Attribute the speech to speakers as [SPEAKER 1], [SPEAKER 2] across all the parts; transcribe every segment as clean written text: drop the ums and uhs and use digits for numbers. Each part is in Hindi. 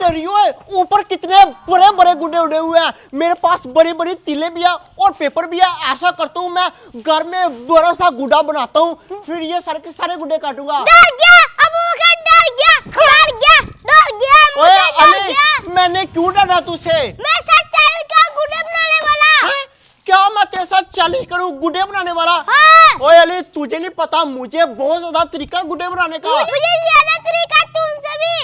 [SPEAKER 1] ओए ऊपर कितने बड़े बड़े गुड्डे उड़े हुए हैं। मेरे पास बड़ी बड़ी तिले भी है और पेपर भी है। ऐसा करता हूँ मैं घर में बड़ा सा गुड्डा बनाता हूँ, फिर ये सारे के सारे गुड्डे काटूंगा।
[SPEAKER 2] डर गया अबूबकर, डर गया
[SPEAKER 1] ओए अली, मैंने क्यों डरा तुझसे?
[SPEAKER 2] मैं सच चैलेंज का गुड्डे बनाने वाला।
[SPEAKER 1] क्या मैं तेरे साथ चैलेंज करूं गुड्डे बनाने वाला?
[SPEAKER 2] हाँ।
[SPEAKER 1] ओए अली, तुझे नहीं पता मुझे बहुत ज्यादा तरीका गुड्डे बनाने का।
[SPEAKER 2] मुझे ज्यादा तरीका तुमसे भी।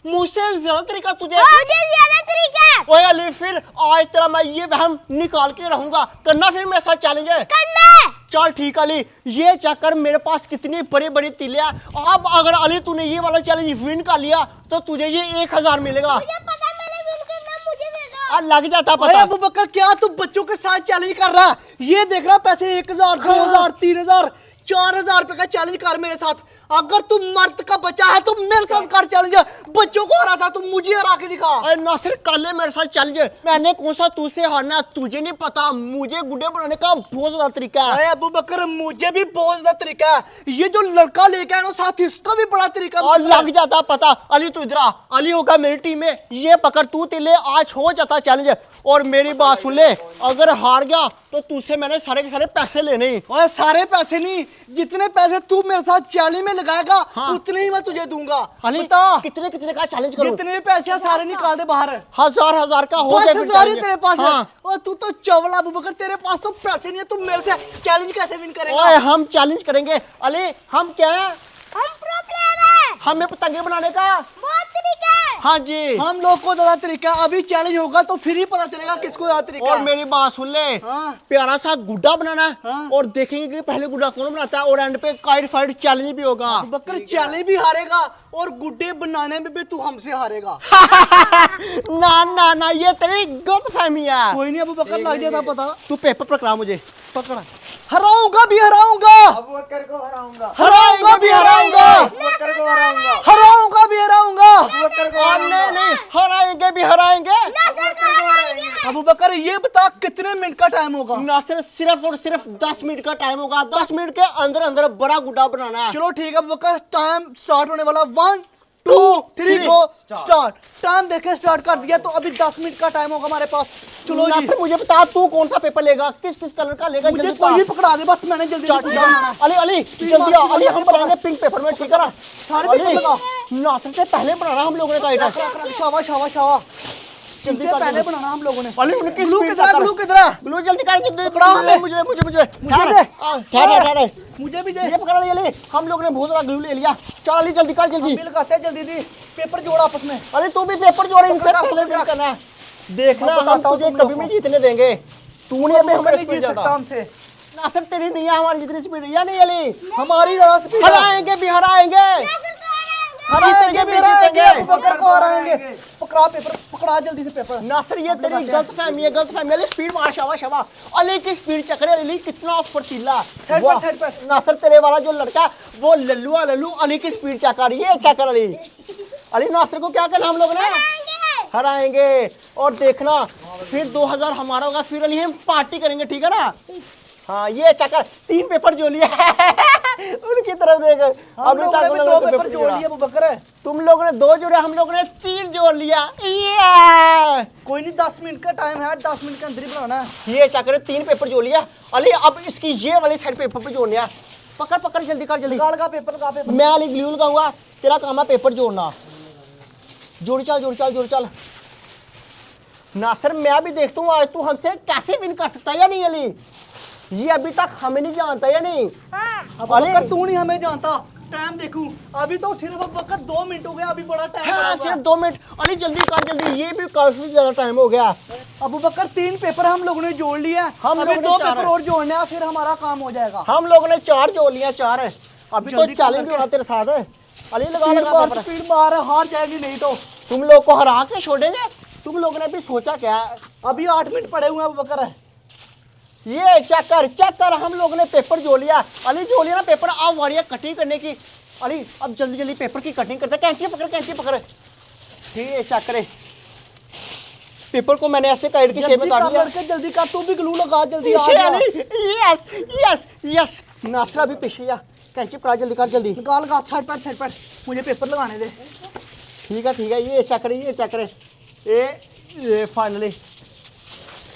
[SPEAKER 1] मुझसे ज्यादा तरीका तुझे?
[SPEAKER 2] मुझे ज्यादा तरीका।
[SPEAKER 1] ओए अली, फिर आज तेरा मैं ये वहम निकाल के रहूंगा। करना फिर मेरे साथ चैलेंज है?
[SPEAKER 2] करना।
[SPEAKER 1] चल ठीक अली, ये चक्कर मेरे पास कितनी बड़ी बड़ी तिलियां। अब अगर अली तूने ये वाला चैलेंज विन कर लिया तो तुझे ये 1000 मिलेगा।
[SPEAKER 2] मुझे पता, मैंने विन करना, मुझे दे दो।
[SPEAKER 1] लग जाता
[SPEAKER 3] अरे
[SPEAKER 1] पता।
[SPEAKER 3] अबू बकर, क्या तू बच्चों के साथ चैलेंज कर रहा है? ये देख रहा पैसे 1000, 2000, 3000, 4000 रुपए का चैलेंज कर मेरे साथ। अगर तू मर्द का बच्चा है तो मेरे साथ कर चैलेंज। बच्चों को हरा था, तू मुझे हरा के दिखा।
[SPEAKER 1] अरे नासिर, कर ले मेरे साथ चैलेंज। मैंने कौन सा तुझसे हारना, तुझे नहीं पता। मुझे गुड्डे बनाने का बहुत ज्यादा तरीका है।
[SPEAKER 3] अरे अबू बकर, मुझे भी बहुत ज्यादा तरीका है। ये जो लड़का लेके आया ना साथ, इसका भी बड़ा तरीका
[SPEAKER 1] और लग जाता पता। अली तू इधर आ, अली होगा मेरी टीम में। ये पकड़ तू तिले, आज हो जाता चैलेंज। और मेरी बात सुन ले, अगर हार गया तो तुझसे मैंने सारे के सारे पैसे लेने।
[SPEAKER 3] और सारे पैसे नहीं, जितने पैसे तू मेरे साथ चैलेंज में लगाएगा
[SPEAKER 1] हाँ।
[SPEAKER 3] उतने ही मैं तुझे दूंगा।
[SPEAKER 1] अली
[SPEAKER 3] बता,
[SPEAKER 1] कितने कितने का चैलेंज करूं?
[SPEAKER 3] जितने भी पैसे हैं सारे निकाल दे बाहर।
[SPEAKER 1] 1000 का हो
[SPEAKER 3] बस
[SPEAKER 1] जाए फिर
[SPEAKER 3] 1000 ही
[SPEAKER 1] challenge।
[SPEAKER 3] तेरे पास है।
[SPEAKER 1] हाँ।
[SPEAKER 3] और तू तो चवला अबू बकर, तेरे पास तो पैसे नहीं है। तू मेरे से चैलेंज कैसे विन करेगा?
[SPEAKER 1] ओए हम चैलेंज करेंगे अली। हम क्या है?
[SPEAKER 2] हम प्रो प्लेयर हैं।
[SPEAKER 1] हमें पतंगे बनाने का
[SPEAKER 2] बहुत तरीका है।
[SPEAKER 1] हाँ जी।
[SPEAKER 3] हम लोग को ज्यादा तरीका है। अभी चैलेंज होगा तो फिर ही पता चलेगा किसको ज्यादा तरीका
[SPEAKER 1] और
[SPEAKER 3] है।
[SPEAKER 1] मेरी बात सुन ले,
[SPEAKER 3] हाँ।
[SPEAKER 1] प्यारा सा गुड्डा बनाना है।
[SPEAKER 3] हाँ।
[SPEAKER 1] और देखेंगे कि पहले गुड्डा कौन बनाता है। और एंड पे काइट फाइट चैलेंज भी होगा।
[SPEAKER 3] अबू बकर चैलेंज भी हारेगा और गुड्डे बनाने में भी तू हमसे हारेगा।
[SPEAKER 1] ना ना ना, ये तेरी गलत फहमी है।
[SPEAKER 3] कोई नहीं अबू बकर, लग जाता पता।
[SPEAKER 1] तू पेपर पकड़ा मुझे।
[SPEAKER 3] पकड़ा। हराऊंगा भी हराऊंगा।
[SPEAKER 4] अबू बकर को हराऊंगा।
[SPEAKER 3] हराऊंगा भी हराऊंगा।
[SPEAKER 4] अबू बकर को हराऊंगा।
[SPEAKER 3] हराऊंगा भी हराऊंगा।
[SPEAKER 4] अबू बकर को
[SPEAKER 1] और नहीं नहीं, हराएंगे भी हराएंगे।
[SPEAKER 2] नासिर को हराएंगे।
[SPEAKER 3] अबू बकर, ये बता कितने मिनट का टाइम होगा?
[SPEAKER 1] नासिर, सिर्फ और सिर्फ 10 मिनट का टाइम होगा। 10 मिनट के अंदर अंदर बड़ा गुड्डा बनाना है।
[SPEAKER 3] चलो ठीक है अबू बकर, टाइम स्टार्ट होने वाला। 1 2 3 गो स्टार्ट। टाइम देखे स्टार्ट कर दिया। तो अभी 10 मिनट का टाइम होगा हमारे पास। चलो जी,
[SPEAKER 1] नासिर मुझे बता, तू कौन सा पेपर लेगा? किस किस कलर का लेगा?
[SPEAKER 3] मुझे
[SPEAKER 1] जल्दी
[SPEAKER 3] कोई भी
[SPEAKER 1] बता।
[SPEAKER 3] पकड़ा दे, बस मैंने जल्दी
[SPEAKER 1] चल,
[SPEAKER 3] पूछा है।
[SPEAKER 1] अली अली जल्दी आ। अली हम बनाएंगे पिंक पेपर में, ठीक है ना?
[SPEAKER 3] सारे पेपर
[SPEAKER 1] अली,
[SPEAKER 3] लगा।
[SPEAKER 1] नासिर से पहले बनाना हम लोगों ने का आइटम।
[SPEAKER 3] शाबाश शाबाश शाबाश।
[SPEAKER 1] जल्दी
[SPEAKER 3] इनसे
[SPEAKER 1] कर,
[SPEAKER 3] पहले
[SPEAKER 1] जल्दी।
[SPEAKER 3] बनाना हम लोगों ने।
[SPEAKER 1] अली उनकी
[SPEAKER 3] ग्लू
[SPEAKER 1] स्पीड
[SPEAKER 3] किधर है?
[SPEAKER 1] कर।
[SPEAKER 3] ग्लू किधर है?
[SPEAKER 1] ग्लू जल्दी कर, जल्दी
[SPEAKER 3] पकड़ा
[SPEAKER 1] मुझे
[SPEAKER 3] हमें।
[SPEAKER 1] मुझे मुझे मुझे
[SPEAKER 3] मुझे
[SPEAKER 1] दे।
[SPEAKER 3] हाँ,
[SPEAKER 1] ठहर।
[SPEAKER 3] मुझे भी दे।
[SPEAKER 1] ये पकड़ ले अली, हम लोग ने बहुत ज्यादा ग्लू ले लिया। चल अली जल्दी कर, जल्दी।
[SPEAKER 3] बिल लगाते हैं जल्दी दी। पेपर जोड़ आपस में।
[SPEAKER 1] अरे तू भी पेपर जोड़, इनसे
[SPEAKER 3] पकड़,
[SPEAKER 1] पहले
[SPEAKER 3] पकड़।
[SPEAKER 1] फिल करना है। देखना
[SPEAKER 3] मैं
[SPEAKER 1] हम
[SPEAKER 3] बताता हूँ
[SPEAKER 1] तुझे
[SPEAKER 3] तुम
[SPEAKER 1] कभी
[SPEAKER 3] लोगों
[SPEAKER 1] नहीं जीतने देंगे। तू नहीं अबे हमारे
[SPEAKER 3] नहीं
[SPEAKER 1] स्पीड
[SPEAKER 3] जीत सकता
[SPEAKER 1] ज्यादा।
[SPEAKER 3] हमसे।
[SPEAKER 1] नासिर तेरी नहीं है हमारी जितनी स्पीड है, या नहीं अली?
[SPEAKER 3] हमारी ज्यादा स्पीड है।
[SPEAKER 1] हराएंगे भी हराएंगे।
[SPEAKER 2] नासिर को हराएंगे।
[SPEAKER 1] जीतेंगे भी
[SPEAKER 3] हराएंगे।
[SPEAKER 1] जीतेंगे।
[SPEAKER 3] अबू बकर को हराएंगे। पकड़ा पेपर, पकड़ा जल्दी से पेपर।
[SPEAKER 1] नासिर ये तेरी गलत फहमी है, गलत फहमी है। अली स्पीड मार, शाबाश शाबाश। अली की स्पीड चेक करे, अली कितना फुर्तीला।
[SPEAKER 3] साइड
[SPEAKER 1] वाह।
[SPEAKER 3] पर, साइड पर।
[SPEAKER 1] नासिर तेरे वाला जो लड़का है, वो लल्लू लल्लू। अली की स्पीड चेक कर, ये चेक कर अली। अली नासिर को क्या करना हम लोग ने? हराएंगे। और देखना फिर 2000 हमारा होगा, फिर अली हम पार्टी करेंगे, ठीक है ना? हाँ ये चक्कर 3 पेपर जो लिया उनकी तरफ देख।
[SPEAKER 3] हम लोगों ने भी 2 पेपर जोड़ लिए अबू बकर।
[SPEAKER 1] तुम लोगों ने 2 जोड़े, हम लोगों ने 3 जोड़ लिया। ये
[SPEAKER 3] कोई नहीं, 10 मिनट का टाइम है। 10 मिनट के अंदर ही बनाना है।
[SPEAKER 1] ये चक्कर 3 पेपर जोड़ लिया। अली अब इसकी ये वाली साइड पेपर पे जोड़ने हैं। पकड़ पकड़ जल्दी कर, जल्दी।
[SPEAKER 3] निकाल का पेपर, का पेपर।
[SPEAKER 1] मैं अली ग्लू लगाऊंगा, तेरा काम है पेपर जोड़ना। जोड़ चल जोड़ चल जोड़ चल। नासिर मैं भी देखता हूँ आज तू हमसे कैसे विन कर सकता है या नहीं अली? ये अभी तक हमें नहीं जानता या नहीं?
[SPEAKER 3] अबू बकर तू नहीं हमें जानता। टाइम देखूं, अभी तो सिर्फ अबू बकर 2 मिनट हो गए। अभी बड़ा टाइम
[SPEAKER 1] हाँ, सिर्फ 2 मिनट। अली जल्दी कर, जल्दी। ये भी काफी ज्यादा टाइम हो गया।
[SPEAKER 3] अबू बकर 3 पेपर हम लोगों ने जोड़ लिए हैं।
[SPEAKER 1] हम
[SPEAKER 3] अभी
[SPEAKER 1] लोगों ने
[SPEAKER 3] 2
[SPEAKER 1] चार
[SPEAKER 3] पेपर
[SPEAKER 1] है।
[SPEAKER 3] और जोड़ने हैं, फिर हमारा काम हो जाएगा।
[SPEAKER 1] हम लोगों ने 4 जोड़ लिया, 4 है। अभी तो
[SPEAKER 3] जल्दी कर
[SPEAKER 1] चैलेंज भी
[SPEAKER 3] करके।
[SPEAKER 1] होना तेरे साथ है। अली लगा
[SPEAKER 3] स्पीड
[SPEAKER 1] लगा
[SPEAKER 3] मार,
[SPEAKER 1] पेपर।
[SPEAKER 3] स्पीड मार, हार जाएगी नहीं तो।
[SPEAKER 1] तुम लोग को हरा के छोड़ेंगे? तुम लोगों ने भी सोचा क्या है?
[SPEAKER 3] अभी 8 मिनट पड़े हुए हैं अबू बकर।
[SPEAKER 1] ये चेक कर, हम लोगों ने पेपर जो लिया। अली जो लिया ना पेपर, अब वारी है कटिंग करने की। अली अब जल्दी जल्दी पेपर की कटिंग करते। कैंची पकड़, कैंची पकड़। ठीक है, चेक करे। पेपर को मैंने ऐसे काट के शेप में काट लिया।
[SPEAKER 3] लड़के जल्दी कर, तू भी ग्लू लगा जल्दी। आ
[SPEAKER 1] पीछे
[SPEAKER 3] जा।
[SPEAKER 1] Ali, yes yes yes. नासरा भी पीछे जा। कैंची पकड़ा, जल्दी कर, जल्दी।
[SPEAKER 3] निकाल का, साइड पर, साइड पर। मुझे पेपर लगाने दे।
[SPEAKER 1] ठीक है ये चक्कर ये फाइनली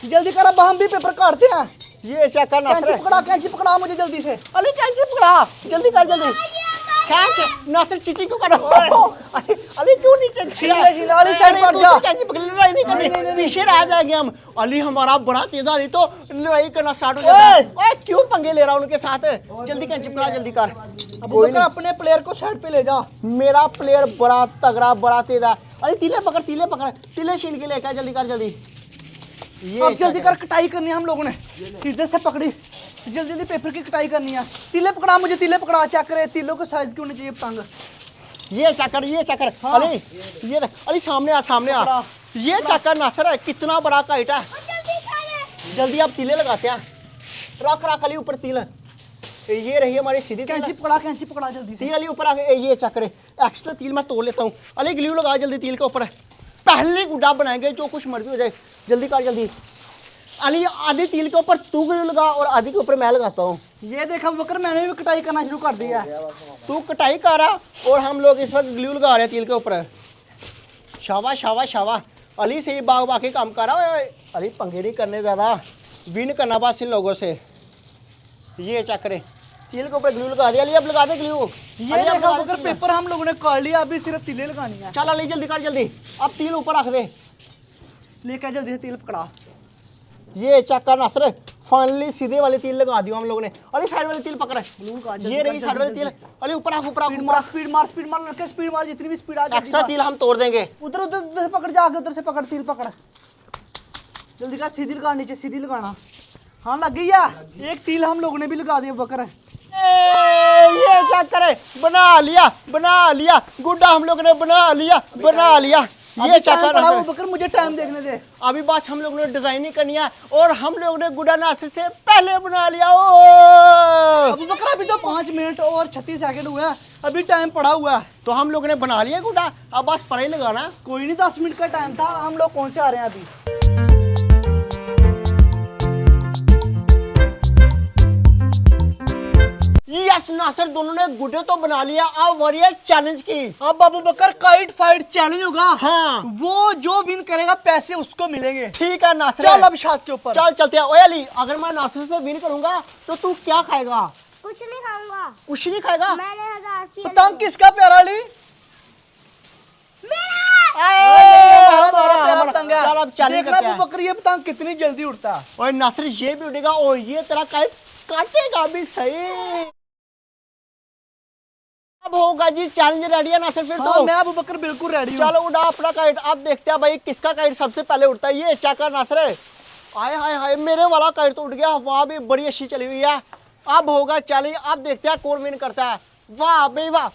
[SPEAKER 3] जल्दी कर, अब हम भी पेपर काटते हैं।
[SPEAKER 1] ये चक्कर नासर
[SPEAKER 3] कैंची पकड़ा मुझे जल्दी से।
[SPEAKER 1] अली कैंची पकड़ा, जल्दी कर जल्दी कैंच। नासर चीटिंग क्यों कर रहा है? अली क्यों नीचे
[SPEAKER 3] शीला अली साइड पर जा।
[SPEAKER 1] कैंची पकड़, लड़ाई नहीं करनी, पीछे रह जाएंगे हम। अली हमारा बड़ा तेज अली तो लड़ाई करना स्टार्ट हो जाता है। ओए क्यों पंगे ले रहा उनके साथ? जल्दी कैंची पकड़ा, जल्दी कर।
[SPEAKER 3] अबू बकर अपने प्लेयर को साइड पे ले जा।
[SPEAKER 1] मेरा प्लेयर बड़ा तगड़ा बड़ा तेज है। अरे तीले पकड़ तीले छीन के लेकर जल्दी कर जल्दी।
[SPEAKER 3] अब जल्दी कर, कटाई करनी है हम लोगों ने। इधर से पकड़ी, जल्दी पेपर की कटाई करनी है। तीले पकड़ा मुझे, तीले पकड़ा। चेक करे तीलों का साइज क्यों होना चाहिए तंग।
[SPEAKER 1] ये चक्कर
[SPEAKER 3] हाँ।
[SPEAKER 1] अली ये देख, अली सामने आ। ये चक्कर नासर है, कितना बड़ा काइट है। जल्दी आप तीले लगाते हैं। रख अली ऊपर तिल। ये रही हमारी सीधी
[SPEAKER 3] कैंची पकड़ा जल्दी से।
[SPEAKER 1] अली ऊपर आके ये चक्कर एक्स्ट्रा तिल मैं तोड़ लेता हूँ। अली ग्लू लगा जल्दी तिल के ऊपर। पहले गुड्डा बनाएंगे, जो कुछ मर्जी हो जाए। जल्दी कर जल्दी। अली आधी तिल के ऊपर तू ग्लू लगा और आधी के ऊपर मैं लगाता हूँ।
[SPEAKER 3] ये देखा बकर, मैंने भी कटाई करना शुरू कर दिया है।
[SPEAKER 1] तू कटाई कर रहा और हम लोग इस वक्त ग्लू लगा रहे हैं तिल के ऊपर। शाबाश अली से ही बाग के काम कर रहा है। अली पंगे नहीं करने ज़्यादा, विन करना बस इन लोगों से। ये चक्कर तिल के ऊपर ग्लू लगा दिया। अली अब लगा दे ग्लू।
[SPEAKER 3] ये देखा बकर, पेपर हम लोगों ने काट लिया, अभी सिर्फ तिले लगानी है।
[SPEAKER 1] चल अली जल्दी कर जल्दी। अब तिल ऊपर रख दे।
[SPEAKER 3] लेकर जल्दी से तिल पकड़ा।
[SPEAKER 1] ये चक्कर नासर फाइनली सीधे वाले तिल लगा दिया हम लोगों ने। अली साइड वाले तिल पकड़। ये रही साइड वाले तिल। अली ऊपर
[SPEAKER 3] स्पीड मार लड़के, स्पीड मार, जितनी भी स्पीड आ जाए।
[SPEAKER 1] एक्स्ट्रा तिल हम तोड़ देंगे।
[SPEAKER 3] उधर से पकड़, जाके उधर से पकड़, तिल पकड़ जल्दी कर। सीधी लगा, नीचे सीधी लगाना। हाँ लग गई है। एक तिल हम लोगों ने भी लगा दिया बकर।
[SPEAKER 1] ये चक्कर है, बना लिया गुड्डा हम लोग ने बना लिया। ये चक्कर
[SPEAKER 3] है बकर, मुझे टाइम देखने दे।
[SPEAKER 1] अभी बस हम लोग ने डिजाइनिंग करनी है और हम लोग ने गुड्डा नासिर से पहले बना लिया।
[SPEAKER 3] अबू बकर अभी तो 5 मिनट और 36 सेकंड हुआ है, अभी टाइम पड़ा हुआ है।
[SPEAKER 1] तो हम लोग ने बना लिया गुड्डा, अब बस पर ही लगाना।
[SPEAKER 3] कोई नहीं, 10 मिनट का टाइम था। हम लोग कौन से आ रहे हैं अभी?
[SPEAKER 1] यस नासिर, दोनों ने गुड्डे तो बना लिया। अब वरिया चैलेंज की।
[SPEAKER 3] अब अबू बकर काइट फाइट चैलेंज होगा।
[SPEAKER 1] हाँ,
[SPEAKER 3] वो जो विन करेगा पैसे उसको मिलेंगे।
[SPEAKER 1] ठीक है नासिर।
[SPEAKER 3] चल अब छत के ऊपर
[SPEAKER 1] चलते हैं। ओए अली, अगर मैं नासिर से विन करूंगा तो तू क्या खाएगा?
[SPEAKER 2] कुछ नहीं खाऊंगा।
[SPEAKER 1] कुछ नहीं खाएगा?
[SPEAKER 2] मैंने 1000 की
[SPEAKER 3] पतंग किसका प्यारा अली?
[SPEAKER 1] चल अब चैलेंज
[SPEAKER 3] देखना
[SPEAKER 1] करते हैं।
[SPEAKER 3] अबू बकर, ये पतंग कितनी जल्दी उड़ता है।
[SPEAKER 1] ओए नासिर, ये भी उड़ेगा और ये तेरा काइट काटेगा भी सही। अब होगा जी चैलेंज। रेडी है नासिर? फिर
[SPEAKER 3] हाँ,
[SPEAKER 1] तो
[SPEAKER 3] मैं अबू बकर बिल्कुल रेडी हूँ।
[SPEAKER 1] चलो उड़ा अपना काइट। अब देखते हैं भाई किसका काइट सबसे पहले उड़ता है। ये चक्कर नासिर। आए हाय मेरे वाला काइट तो उड़ गया। वहां भी बड़ी अच्छी चली हुई है। अब होगा चैलेंज, अब देखते हैं कौन विन करता है। वाह भाई वाह,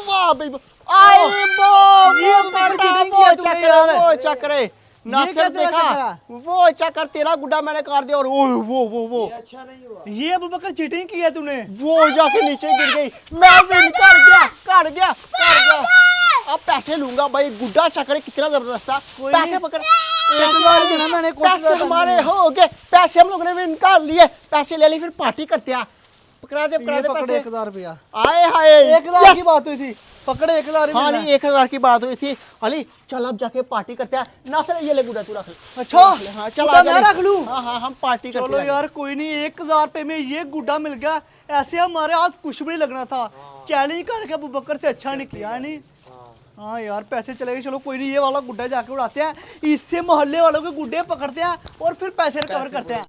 [SPEAKER 1] वाह भाई वाह। आई वो चक्कर नासिर देखा, वो चक्कर तेरा गुड्डा मैंने काट दिया और वो
[SPEAKER 4] अच्छा नहीं हुआ।
[SPEAKER 3] ये अबू बकर चीटिंग की है तूने।
[SPEAKER 1] वो जाके नीचे गिर गई। मैं विन कर गया। अब पैसे लूंगा भाई। गुड्डा चक्कर कितना जबरदस्त था। पैसे पकड़, पैसे हमारे हो गए। पैसे हम लोग ने विन कर लिए। पैसे ले लिए, फिर पार्टी करते हैं। पकड़ा दे पैसे।
[SPEAKER 3] 1000 रुपया।
[SPEAKER 1] आए हाय
[SPEAKER 3] 1000 की बात हुई थी, पकड़े 1000।
[SPEAKER 1] हाँ नहीं, 1000 की बात हुई थी। अली चल अब जाके पार्टी करते हैं। नासिर ये ले गुड्डा तू रख ले।
[SPEAKER 3] अच्छा
[SPEAKER 1] हाँ चल
[SPEAKER 3] गुड्डा मैं रख लूं?
[SPEAKER 1] हाँ हम पार्टी करते
[SPEAKER 3] चलो
[SPEAKER 1] हैं।
[SPEAKER 3] यार कोई नहीं, 1000 रुपए में ये गुड्डा मिल गया। ऐसे हमारे हाथ कुछ भी नहीं लगना था। चैलेंज करके अबू बकर से अच्छा नहीं किया नहीं। हाँ यार पैसे चले गए। चलो कोई नहीं, ये वाला गुड्डा जाके उड़ाते हैं। इससे मोहल्ले वालों के गुड्डे पकड़ते हैं और फिर पैसे रिकवर करते हैं।